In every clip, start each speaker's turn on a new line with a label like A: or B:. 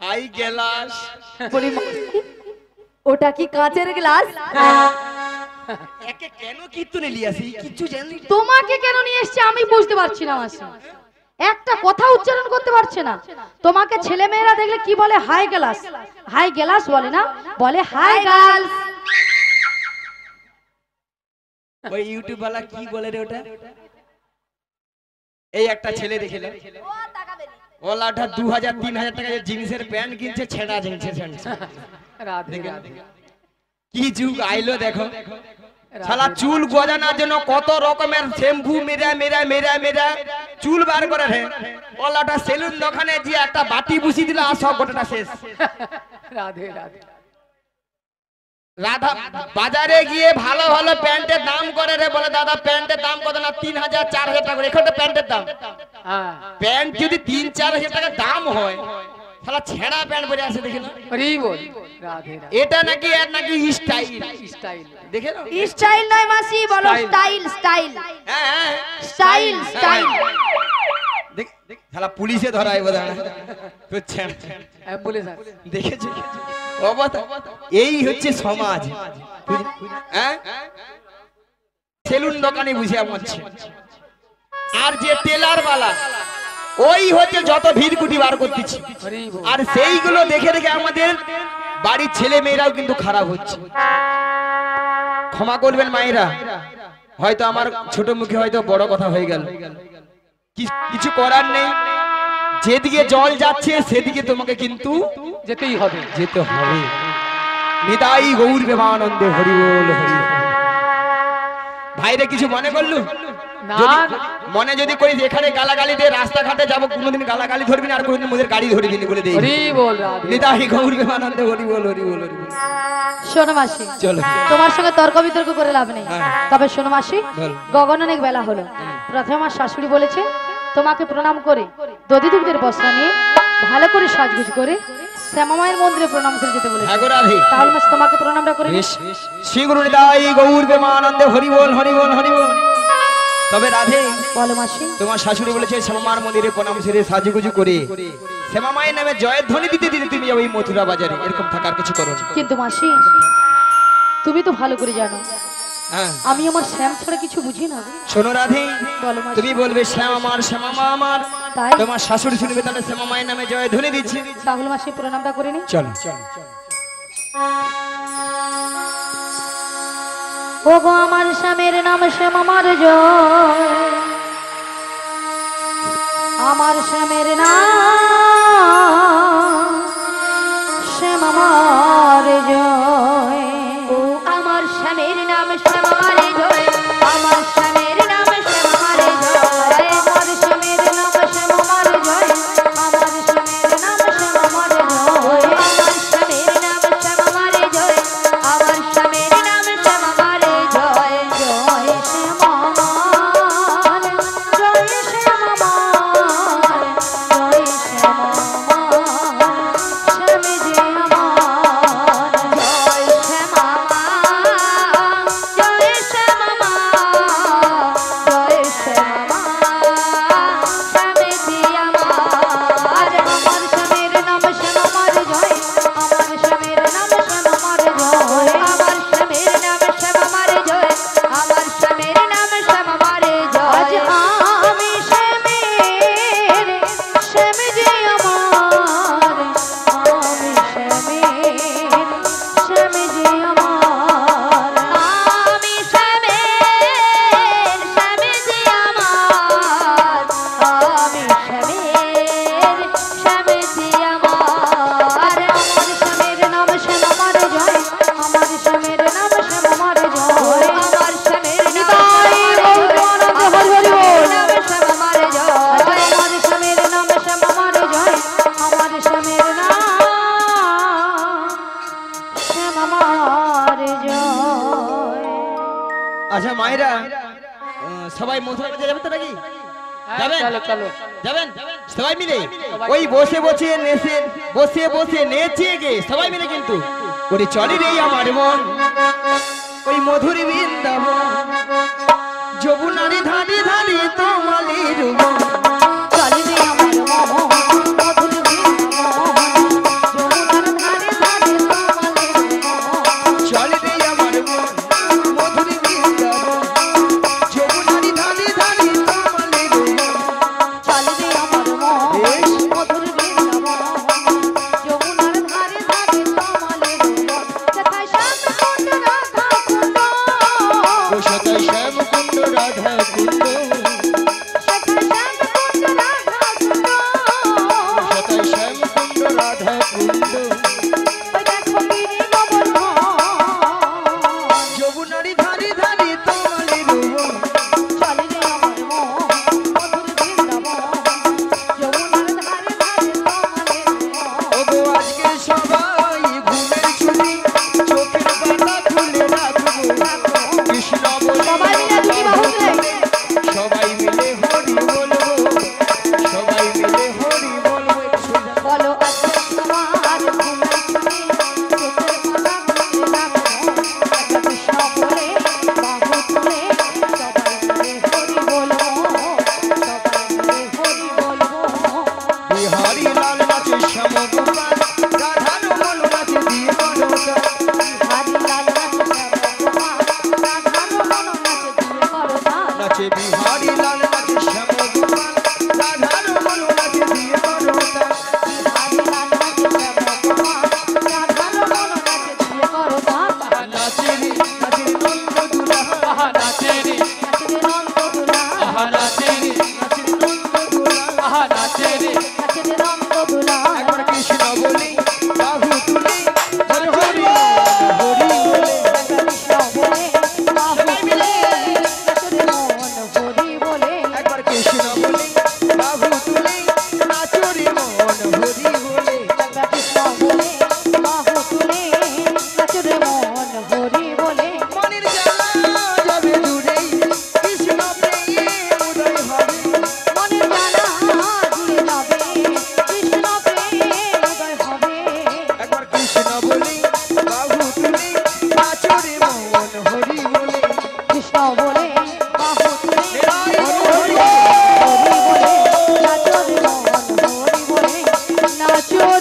A: High glass
B: বলি ওটা কি কাঁচের গ্লাস?
A: একে কেন কীর্তনে লিয়াছি কিছু জানি?
B: তোমাকে কেন নিয়ে এসেছে আমি বুঝতে পারছি না মাসি। একটা কথা উচ্চারণ করতে পারছে না। তোমাকে ছেলে মেয়েরা দেখলে কি বলে? High glass. হাই গ্লাস বলে না, বলে হাই গার্লস।
A: ওই ইউটিউব वाला কি বলে রে ওটা? এই একটা ছেলে দেখিলাম ওলাটা 2000-3000 টাকা জিন্সের প্যান্ট কিনছে, ছেঁড়া জিন্সের প্যান্ট। কি যুগ আইলো দেখো। শালা চুল গজানোর জন্য কত রকমের শ্যাম্পু মেরা মেরা মেরা মেরা চুল বার করে রে। ওলাটা সেলুন দোকানে যে একটা বাটি বুঝি দিল আর সব গোটাটা শেষ।
C: রাধে রাধে।
A: রাধা বাজারে গিয়ে ভালো ভালো প্যান্টের দাম করে রে, বলে দাদা প্যান্টের দাম কত? না 3000-4000 টাকা। এখানে প্যান্টের দাম, প্যান্ট যদি 3-4000 টাকা দাম হয়, শালা ছেঁড়া প্যান্ট পরে আসে দেখে না? এটা নাকি এর নাকি স্টাইল। স্টাইল দেখে না?
B: স্টাইল নয় মাসি, বলো স্টাইল। স্টাইল
A: হ্যাঁ
B: স্টাইল স্টাইল।
A: দেখ শালা পুলিশে ধরায় বোধ হয়।
C: অ্যাম্বুলেন্স
A: দেখেছো? এই হচ্ছে সমাজ। হ্যাঁ সেলুন দোকানে বুঝে মরছে। আর যে টেলার বালা ওই হচ্ছে যত ভিড় কুটি বার করতেছি। আর সেইগুলো দেখে দেখে আমাদের বাড়ির ছেলে মেয়েরাও কিন্তু খারাপ হচ্ছে। ক্ষমা করবেন মায়েরা, হয়তো আমার ছোট মুখে হয়তো বড় কথা হয়ে গেল, কিছু করার নেই। যেদিকে জল যাচ্ছে সেদিকে তোমাকে কিন্তু
C: যেতেই হবে,
A: যেতে হবে। নিতাই গৌর প্রেমানন্দে হরি বল হরি বল। ভাইরে কিছু মনে করলু
C: না?
A: মনে যদি করিস এখানে গালাগালি দিয়ে রাস্তাঘাটে যাবো, কোনোদিন গালাগালি ধরবি না, আর কোনোদিন মোদের গাড়ি ধরবি না বলে দেই।
C: হরি বল রাধে।
A: নিতাই গৌর প্রেমানন্দে হরি বল হরি বল হরি বল।
B: শোনো মাসি,
A: চলো
B: তোমার সঙ্গে তর্ক বিতর্ক করে লাভ নেই। তবে শোনো মাসি,
A: বল।
B: গগন অনেক বেলা হলো। প্রথমে আমার শাশুড়ি বলেছে তোমাকে প্রণাম করে দধি দুগ্ধের বস্ত্র নিয়ে ভালো করে সাজগুজ করে শ্যামামায়ের মন্দিরে প্রণাম করে যেতে বলেছে। তাহলে মাসি তোমাকে প্রণামটা করে নিই।
A: শ্রী গুরু নিতাই গৌর প্রেমানন্দে হরি বল হরি বল হরি বল। তবে রাধে
B: বলো মাসি,
A: তোমার শাশুড়ি বলেছে শ্যামামার মন্দিরে প্রণাম সেরে সাজুগুজু করে শ্যামামায়ের নামে জয়ের ধ্বনি দিতে দিতে তুমি যাবে এই মথুরা বাজারে। এরকম থাকার কিছু করো না।
B: কিন্তু মাসি তুমি তো ভালো করে জানো আমি আমার শ্যাম ছাড়া কিছু বুঝি না।
A: শোনো রাধে,
B: বলো মাসি।
A: তুমি বলবে শ্যাম আমার শ্যামামা আমার,
B: তাই
A: তোমার শাশুড়ি শুনবে তাহলে শ্যামামায়ের নামে জয় ধ্বনি দিচ্ছে।
B: তাহলে মাসি প্রণামটা করে নিই।
A: চলো
B: ও গো আমার স্বামীর নাম শ্যামামার জয়, আমার স্বামীর নাম শ্যামামার জয়। ও আমার স্বামীর নাম শ্যামামার জয়, আমার স্বামীর নাম শ্যামামার জয়, আমার স্বামীর নাম শ্যামামার জয়, আমার স্বামীর নাম শ্যামামার জয়, আমার স্বামীর নাম শ্যামামার জয়, আমার স্বামীর নাম শ্যামামার জয়। জয় শ্যামামার, জয় শ্যামামার, জয় শ্যামামার, স্বামী যে আমার। জয় শ্যামামার, জয় শ্যামামার, জয় শ্যামামার, স্বামী যে আমার। আমার স্বামীর নাম শ্যামামার জয়, আমার স্বামীর নাম শ্যামামার জয়, আমার স্বামীর নাম শ্যামামার জয়, আমার স্বামীর নাম শ্যামামার জয়। আমি শ্যামের, শ্যাম যে আমার, আমি শ্যামের, শ্যাম যে আমার। আমি শ্যামের, শ্যাম যে আমার, আমি শ্যামের, শ্যাম যে আমার। আমার স্বামীর নাম শ্যামামার জয়, আমার স্বামীর নাম শ্যামামার জয়, আমার স্বামীর নাম শ্যামামার জয়, আমার স্বামীর নাম শ্যামামার জয়, আমার স্বামীর নাম শ্যামামার জয়।
A: আচ্ছা মায়েরা, সবাই মথুরা বাজারে যাবে তো নাকি? যাবেন?
C: চলো চলো
A: যাবেন সবাই মিলে? ওই বসে বসে নেচে, বসে বসে নেচে গে সবাই মিলে কিন্তু ওরে চলে রে আমার মন ওই মধুর বৃন্দাবন, যমুনারি ধারে ধারে তোমালির মন।
B: চলে রে আমার মন মধুর বৃন্দাবন,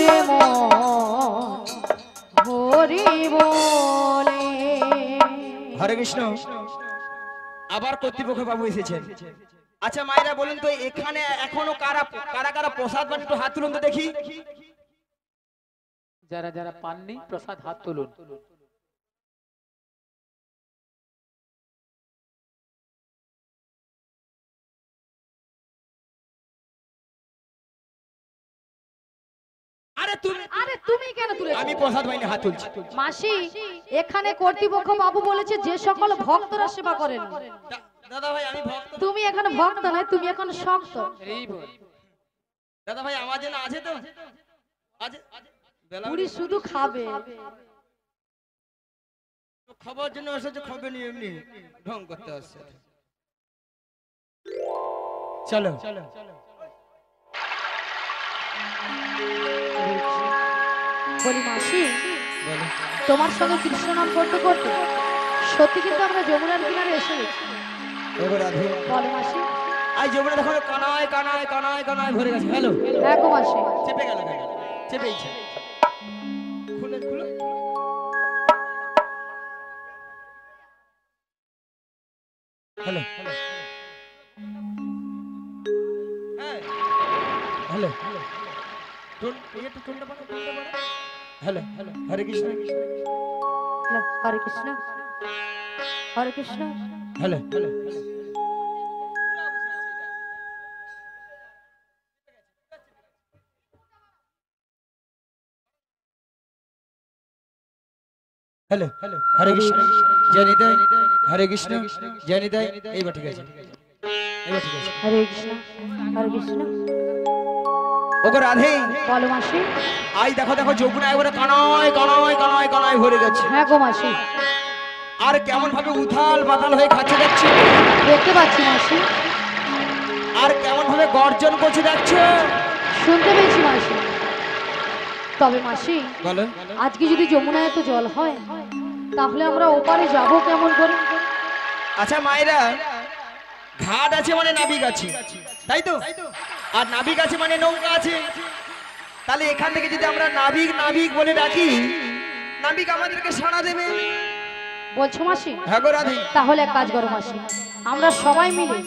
B: রে মন হরি বলে।
A: হরে কৃষ্ণ। আবার কর্তৃপক্ষ বাবু এসেছেন। আচ্ছা মায়েরা বলুন তো এখানে এখনো কারা কারা কারা প্রসাদ পান একটু হাত তুলুন তো দেখি।
C: যারা যারা পাননি প্রসাদ হাত তুলুন।
B: আরে তুমি কেন তুলেছো?
A: আমি প্রসাদ পাইনি, হাত তুলছি।
B: মাসি, এখানে কর্তৃপক্ষ বাবু বলেছে যে সকল ভক্তরা সেবা করেন।
A: দাদা ভাই আমি ভক্ত।
B: তুমি এখন ভক্ত নয়, তুমি এখন শক্ত।
C: এই বল।
A: দাদা ভাই আমার জন্য আছে তো? আছে। বেলা
B: পুরি শুধু খাবে।
A: খাবার জন্য এসেছে, খাবে নি এমনি ঢং করতে আসছে। চলো
B: বলি মাসি,
A: বলো।
B: তোমার সঙ্গে কৃষ্ণ নাম করতে করতে সত্যি কিন্তু আমরা যমুনার কিনারে এসে গেছি।
A: ওগো রাধে,
B: বলো মাসি।
A: আই যমুনা দেখো কানায় কানায় কানায় কানায় ভরে গেছে। হ্যালো,
B: হ্যাঁ গো মাসি।
A: চেপে গেল কেন? চেপেইছে। খুলে খুলে। হ্যালো হ্যাঁ হ্যালো টোন এই একটু টোনটা বাড়াও, টোনটা বাড়াও। Hello hello Hare Krishna
B: Hare Krishna Hare Krishna.
A: Hello hello hello hello Hare Krishna জয় নিতাই, হরে কৃষ্ণ জয় নিতাই। এইবার ঠিক আছে, এইবার ঠিক আছে।
B: হরে কৃষ্ণ হরে কৃষ্ণ।
A: ওগো রাধে,
B: বলো মাসি।
A: আই দেখো দেখো যমুনা এবারে কানায় কানায় কানায় কানায় ভরে গেছে।
B: হ্যাঁ গো মাসি।
A: আর কেমন ভাবে উথাল পাতাল হয়ে খাচ্ছে দেখছি।
B: দেখতে পাচ্ছি মাসি।
A: আর কেমন ভাবে গর্জন করছে দেখছো।
B: শুনতে পেয়েছি মাসি। তবে মাসি,
A: বলো।
B: আজকে যদি যমুনায় এত জল হয় তাহলে আমরা ওপারে যাব কেমন করে?
A: আচ্ছা মায়েরা, ঘাট আছে মানে নাবিক আছে, তাই তো? আর নাবিক আছে মানে নৌকা আছে। তাহলে এখান থেকে যদি আমরা নাবিক নাবিক বলে ডাকি, নাবিক আমাদেরকে সাড়া দেবে।
B: বলছো মাসি?
A: হ্যাঁ গো রাধে।
B: তাহলে এক কাজ করো মাসি, আমরা সবাই মিলে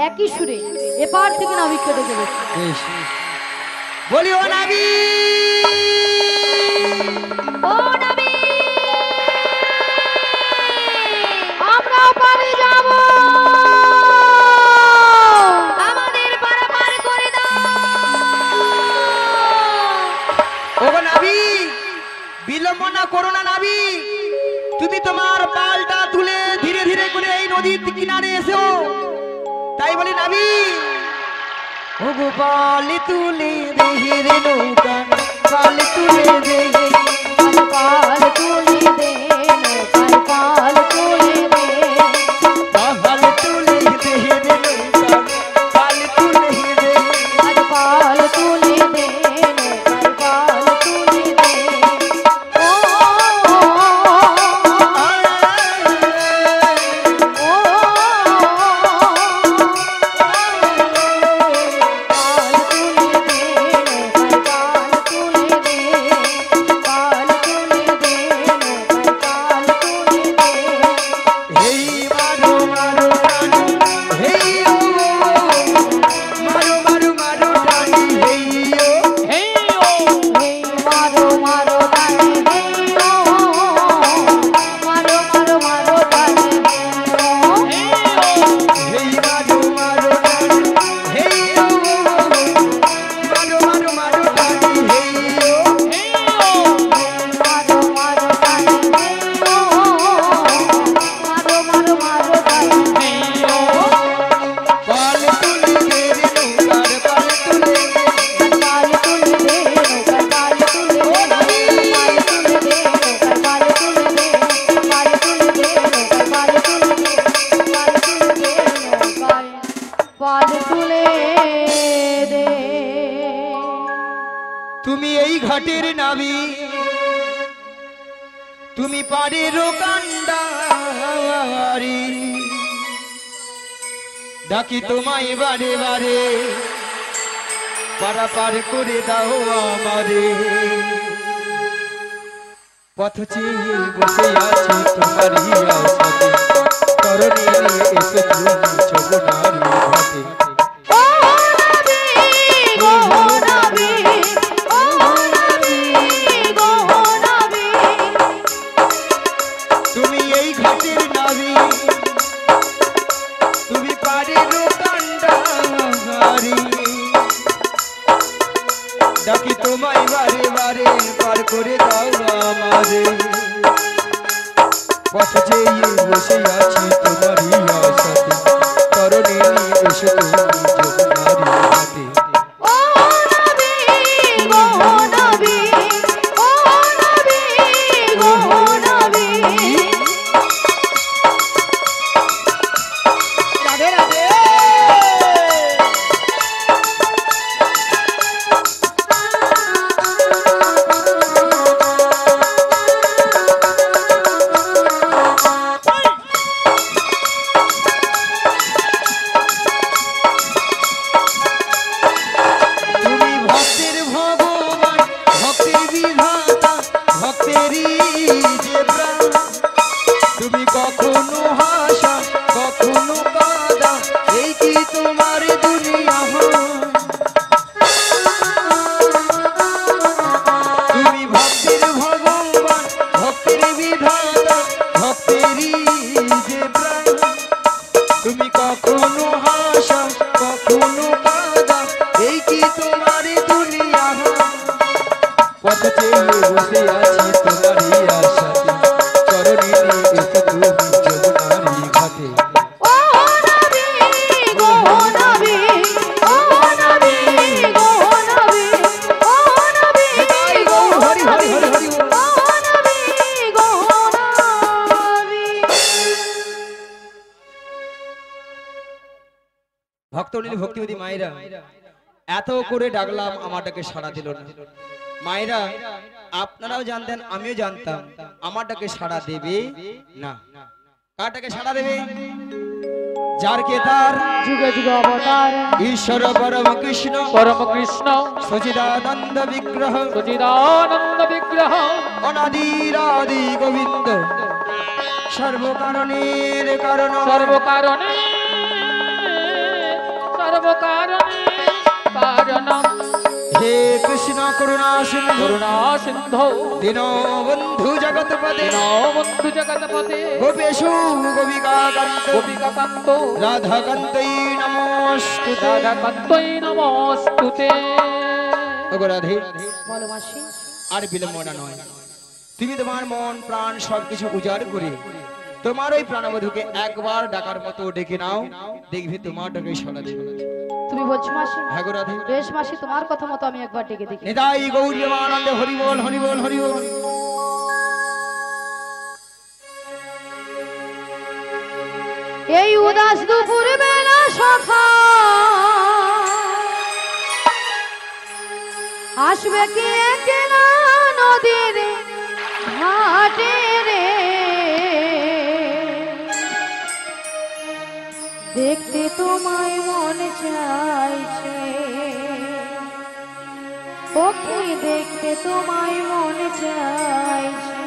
B: একই সুরে এপার থেকে নাবিককে ডেকে বসি।
A: বেশ, বলি ও নাবিক,
B: ও নাবিক, আমরা ওপারে যাব, আমাদের পারাপার করে দাও।
A: ওগো নাবিক, বিলম্ব না করো না নাবিক। তুমি তোমার পালটা তুলে ধীরে ধীরে করে এই নদীর কিনারে এসো। তাই বলি নাবিক, ওগো পাল তুলে দে রে নৌকা, পাল তুলে দে,
B: পাল তুলে দে, পাল তুলে দে,
A: পাল তুলে দে রে নৌকা, পাল তুলে দে,
B: পাল তুলে দে, পাল তুলে দে। ও
A: তুমি এই ঘাটের নাবিক, তুমি পারের কান্ডারি, ডাকি তোমায় বারে বারে, পারাপার করে দাও আমারে পথ চেয়ে বসে আছি তোমারই আশাতে তরণী এসে তুমি যমুনার ঘাটে
B: ও নবী গো নবী ও নবী গো নবী
A: তুমি এই ঘাটের নাবি তুমি পারের কান্ডারি ডাকি তোমায় বারে বারে পার করে দাও আমারে পথ চেয়ে বসে আছি তোমারই আশাতে তরণী এসে তুমি যমুনার ঘাটে
B: ও নবী গো নবী ও নবী গো নবী
A: রাধে রাধে তুমি ভক্তের ভগবান ভক্তের বিধাতা ভক্তেরই যে প্রাণ তুমি কখনো হাসা কখনো কাঁদা এই কি তোমার দুনিয়া তুমি ভক্তের ভগবান ভক্তের বিধাতা ভক্তেরই যে প্রাণ তুমি কখনো হাসা কখনো কাঁদা এই কি তোমার দুনিয়া পথ চেয়ে বসে আছি তোমারই আশাতে চরণী এসে তুমি যমুনার ঘাটে
B: ও নবী গো নবী ও নবী গো নবী ও নবী গো
A: হরি হরি হরি হরি
B: ও নবী গো নবী
A: ভক্তনীল ভক্তিবতী মায়েরা এত করে ডাকলাম আমারটাকে সাড়া দিল না মায়েরা আপনারাও জানতেন আমিও জানতাম আমারটাকে সাড়া দেবে না কারটাকে সাড়া দেবে যার কে তার
C: যুগে যুগে অবতার
A: ঈশ্বর পরম কৃষ্ণ
C: পরম কৃষ্ণ
A: সচিদানন্দ বিগ্রহ
C: সচিদানন্দ বিগ্রহ
A: অনাদিরাদি গোবিন্দ সর্বকারণের কারণ
C: সর্বকারণে সর্বকারণে কারণম
A: হে কৃষ্ণ করুণা সিন্ধু
C: করুণা সিন্ধু
A: দীনবন্ধু জগৎপতে
C: দীনবন্ধু জগৎপতে
A: গোপেশু গোপিকাকান্ত
C: গোপিকাকান্ত
A: রাধাকান্তই নমস্তুতে
C: রাধাকান্তই নমস্তুতে
A: ওগো রাধে
B: বলো মাসি
A: আর বিলম্ব না নয় তুমি তোমার মন প্রাণ সবকিছু উজাড় করে তোমার ওই প্রাণবধূকে একবার ডাকার মতো ডেকে নাও দেখবি তোমার ডাকে সাড়া দেবে
B: তুমি বলছো মাসি
A: হ্যাঁ গো রাধে
B: বেশ মাসি তোমার কথা মতো আমি একবার ডেকে দেখি
A: নিতাই গৌরীমানন্দে হরি বল হরি বল হরি বল
B: এই উদাস দুপুর বেলা সখা আসবে কি একলা নদীর ঘাটে রে দেখতে তোমায় মন চাইছে ওকে দেখতে তোমায় মন চাইছে